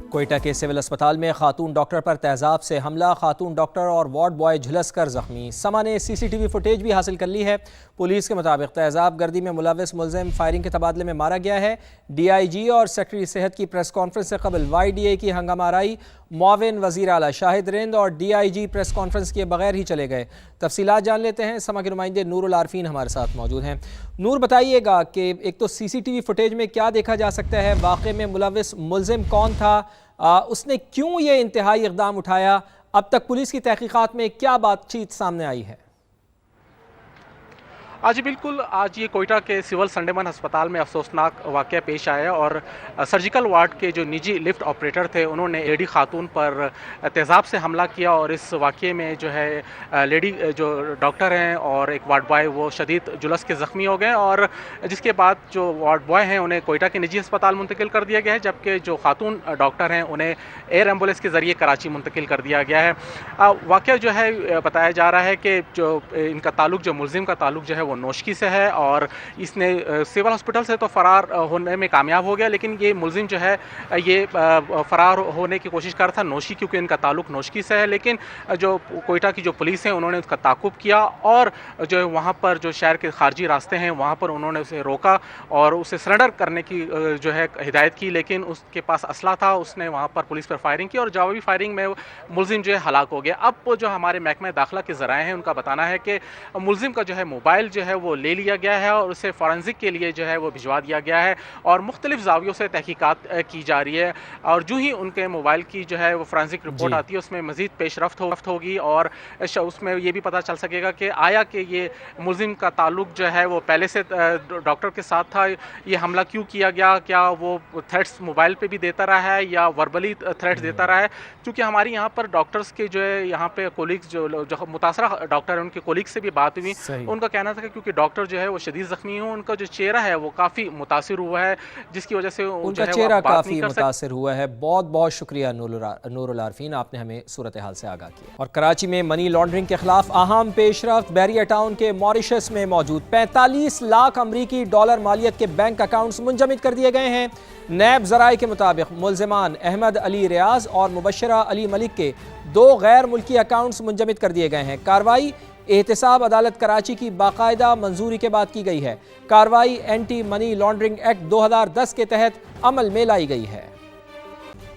کوئٹہ کے سول اسپتال میں خاتون ڈاکٹر پر تیزاب سے حملہ، خاتون ڈاکٹر اور وارڈ بوائے جھلس کر زخمی۔ سما نے سی سی ٹی وی فوٹیج بھی حاصل کر لی ہے۔ پولیس کے مطابق تیزاب گردی میں ملوث ملزم فائرنگ کے تبادلے میں مارا گیا ہے۔ ڈی آئی جی اور سیکرٹری صحت کی پریس کانفرنس سے قبل وائی ڈی اے کی ہنگامہ آرائی، معاون وزیر اعلیٰ شاہد رند اور D I G press conference کیے بغیر ہی چلے گئے۔ تفصیلات جان لیتے ہیں، سما کے نمائندے نور العارفین ہمارے ساتھ موجود ہیں۔ نور، بتائیے گا کہ ایک تو سی سی ٹی وی فوٹیج میں کیا دیکھا جا سکتا ہے، واقعے میں ملوث ملزم کون تھا، اس نے کیوں یہ انتہائی اقدام اٹھایا، اب تک پولیس کی تحقیقات میں کیا بات چیت سامنے آئی ہے؟ آج بالکل یہ کوئٹہ کے سول سنڈیمن ہسپتال میں افسوسناک واقعہ پیش آیا اور سرجیکل وارڈ کے جو نجی لفٹ آپریٹر تھے انہوں نے لیڈی خاتون پر تیزاب سے حملہ کیا اور اس واقعے میں جو ہے لیڈی جو ڈاکٹر ہیں اور ایک وارڈ بوائے وہ شدید جلس کے زخمی ہو گئے اور جس کے بعد جو وارڈ بوائے ہیں انہیں کوئٹہ کے نجی ہسپتال منتقل کر دیا گیا ہے، جبکہ جو خاتون ڈاکٹر ہیں انہیں ایئر ایمبولینس کے ذریعے کراچی منتقل کر دیا گیا ہے۔ واقعہ جو ہے بتایا جا رہا ہے کہ جو ان کا تعلق، جو ملزم کا تعلق جو ہے وہ نوشکی سے ہے اور اس نے سول ہسپتال سے تو فرار ہونے میں کامیاب ہو گیا، لیکن یہ ملزم جو ہے یہ فرار ہونے کی کوشش کر رہا تھا نوشکی، کیونکہ ان کا تعلق نوشکی سے ہے، لیکن جو کوئٹہ کی جو پولیس ہے انہوں نے اس کا تعاقب کیا اور جو وہاں پر جو شہر کے خارجی راستے ہیں وہاں پر انہوں نے اسے روکا اور اسے سرنڈر کرنے کی جو ہے ہدایت کی، لیکن اس کے پاس اسلحہ تھا، اس نے وہاں پر پولیس پر فائرنگ کی اور جوابی فائرنگ میں ملزم جو ہے ہلاک ہو گیا۔ اب جو ہمارے محکمہ داخلہ کے ذرائع ہیں ان کا بتانا ہے کہ ملزم کا جو ہے موبائل جو ہے وہ لے لیا گیا ہے اور اسے فورینزک کے لیے جو ہے وہ بھجوا دیا گیا ہے اور مختلف زاویوں سے تحقیقات کی جا رہی ہے اور جو ہی ان کے موبائل کی جو ہے وہ فورینزک رپورٹ آتی ہے اس میں مزید پیش رفت ہوگی اور اس میں یہ بھی پتہ چل سکے گا کہ آیا کہ یہ ملزم کا تعلق جو ہے وہ پہلے سے ڈاکٹر کے ساتھ تھا، یہ حملہ کیوں کیا گیا، کیا وہ تھریٹس موبائل پہ بھی دیتا رہا ہے یا وربلی تھریٹس دیتا رہا ہے، کیونکہ ہماری یہاں پر ڈاکٹرز کے جو ہے یہاں پہ کولیگز جو متاثرہ ڈاکٹر ہیں ان کے کولیگ سے بھی بات ہوئی، ان کا کہنا تھا کہ کیونکہ ڈاکٹر جو ہے وہ شدید زخمی ہوں، ان کا جو چہرہ ہے وہ کافی متاثر ہوا ہے جس کی وجہ سے ان کا چہرہ کافی متاثر ہوا ہے۔ بہت بہت شکریہ نور العارفین، آپ نے ہمیں صورتحال سے آگاہ کیا۔ اور کراچی میں منی لانڈرنگ کے خلاف اہم پیش رفت، بحریہ ٹاؤن کے موریشس میں موجود 45 لاکھ امریکی ڈالر مالیت کے بینک اکاؤنٹس منجمد کر دیے گئے ہیں۔ نیب ذرائع کے مطابق ملزمان احمد علی ریاض اور مبشرہ علی ملک کے 2 غیر ملکی اکاؤنٹس منجمد کر دیے گئے ہیں۔ کارروائی احتساب عدالت کراچی کی باقاعدہ منظوری کے بعد کی گئی ہے۔ کارروائی اینٹی منی لانڈرنگ ایکٹ 2010 کے تحت عمل میں لائی گئی ہے۔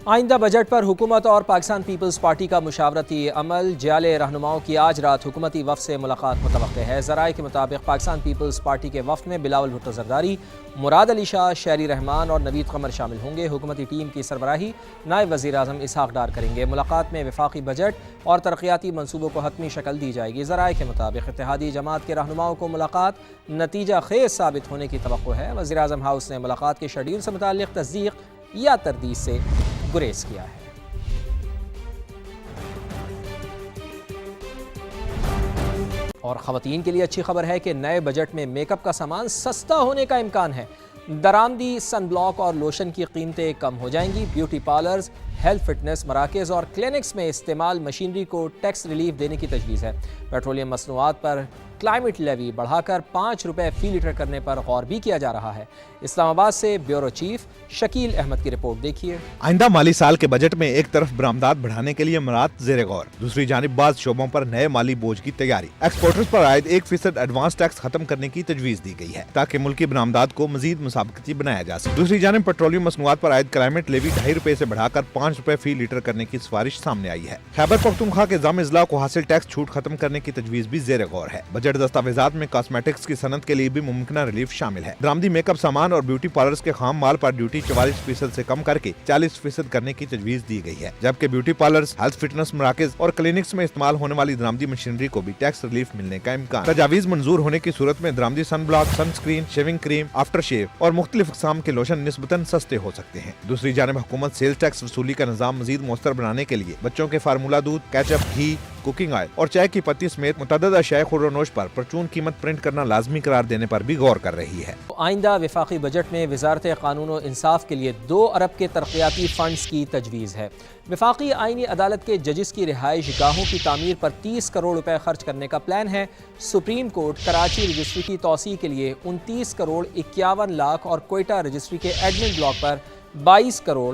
آئندہ بجٹ پر حکومت اور پاکستان پیپلز پارٹی کا مشاورتی عمل، جیالے رہنماؤں کی آج رات حکومتی وفد سے ملاقات متوقع ہے۔ ذرائع کے مطابق پاکستان پیپلز پارٹی کے وفد میں بلاول بھٹو زرداری، مراد علی شاہ، شہری رحمان اور نوید قمر شامل ہوں گے۔ حکومتی ٹیم کی سربراہی نائب وزیر اعظم اسحاق ڈار کریں گے۔ ملاقات میں وفاقی بجٹ اور ترقیاتی منصوبوں کو حتمی شکل دی جائے گی۔ ذرائع کے مطابق اتحادی جماعت کے رہنماؤں کو ملاقات نتیجہ خیز ثابت ہونے کی توقع ہے۔ وزیر اعظم ہاؤس نے ملاقات کے شیڈول سے متعلق تصدیق یا تردید سے گریز کیا ہے۔ اور خواتین کے لیے اچھی خبر ہے کہ نئے بجٹ میں میک اپ کا سامان سستا ہونے کا امکان ہے۔ درآمدی سن بلاک اور لوشن کی قیمتیں کم ہو جائیں گی۔ بیوٹی پارلرز، ہیلتھ فٹنس مراکز اور کلینکس میں استعمال مشینری کو ٹیکس ریلیف دینے کی تجویز ہے۔ پیٹرولیم مصنوعات پر کلائمیٹ لیوی بڑھا کر 5 روپے فی لیٹر کرنے پر غور بھی کیا جا رہا ہے۔ اسلام آباد سے بیورو چیف شکیل احمد کی رپورٹ دیکھیے۔ آئندہ مالی سال کے بجٹ میں ایک طرف برآمدات بڑھانے کے لیے امارات زیر غور، دوسری جانب بعض شعبوں پر نئے مالی بوجھ کی تیاری۔ ایکسپورٹرز پر عائد 1% ایڈوانس ٹیکس ختم کرنے کی تجویز دی گئی ہے تاکہ ملکی برآمدات کو مزید مسابقتی بنایا جا سکے۔ دوسری جانب پیٹرولیم مصنوعات پر عائد کلائمیٹ لیوی 2.5 روپے سے بڑھا کر 5 روپے فی لیٹر کرنے کی سفارش سامنے آئی ہے۔ خیبر پختونخوا کے ضم اضلاع کو حاصل ٹیکس چھوٹ ختم کرنے کی تجویز بھی زیر غور ہے۔ بجٹ دستاویزات میں کاسمیٹکس کی صنعت کے لیے بھی ممکنہ ریلیف شامل ہے۔ درآمدی میک اپ سامان اور بیوٹی پارلرز کے خام مال پر ڈیوٹی 44% سے کم کر کے 40% کرنے کی تجویز دی گئی ہے، جبکہ بیوٹی پارلرز، ہیلتھ فٹنس مراکز اور کلینکس میں استعمال ہونے والی درآمدی مشینری کو بھی ٹیکس ریلیف ملنے کا امکان۔ تجاویز منظور ہونے کی صورت میں درآمدی سن بلاک، سن سکرین، شیونگ کریم، آفٹر شیو اور مختلف اقسام کے لوشن نسبتاً سستے ہو سکتے ہیں۔ دوسری جانب حکومت سیلز ٹیکس وصولی کا نظام مزید مؤثر بنانے کے لیے بچوں کے فارمولا دودھ، کیچپ، گھی، کوکنگ آئل اور چائے کی پتی سمیت متعدد اشیاء خوردونوش پر پرچون قیمت پرنٹ کرنا لازمی قرار دینے پر بھی غور کر رہی ہے۔ آئندہ وفاقی بجٹ میں وزارت قانون و انصاف کے لیے 2 ارب کے ترقیاتی فنڈز کی تجویز ہے۔ وفاقی آئینی عدالت کے ججز کی رہائش گاہوں کی تعمیر پر 30 کروڑ روپے خرچ کرنے کا پلان ہے۔ سپریم کورٹ کراچی رجسٹری کی توسیع کے لیے 29 کروڑ 51 لاکھ اور کوئٹہ رجسٹری کے ایڈمن بلاک پر 22 کروڑ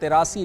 83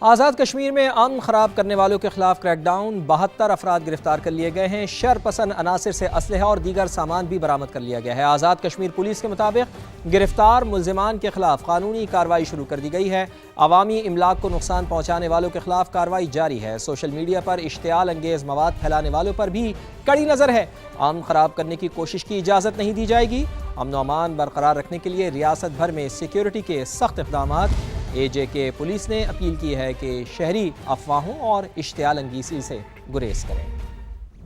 آزاد کشمیر میں امن خراب کرنے والوں کے خلاف کریک ڈاؤن، 72 افراد گرفتار کر لیے گئے ہیں۔ شر پسند عناصر سے اسلحہ اور دیگر سامان بھی برآمد کر لیا گیا ہے۔ آزاد کشمیر پولیس کے مطابق گرفتار ملزمان کے خلاف قانونی کارروائی شروع کر دی گئی ہے۔ عوامی املاک کو نقصان پہنچانے والوں کے خلاف کارروائی جاری ہے۔ سوشل میڈیا پر اشتعال انگیز مواد پھیلانے والوں پر بھی کڑی نظر ہے۔ امن خراب کرنے کی کوشش کی اجازت نہیں دی جائے گی۔ امن و امان برقرار رکھنے کے لیے ریاست بھر میں سیکیورٹی کے سخت اقدامات۔ AJK پولیس نے اپیل کی ہے کہ شہری افواہوں اور اشتعال انگیزی سے گریز کریں۔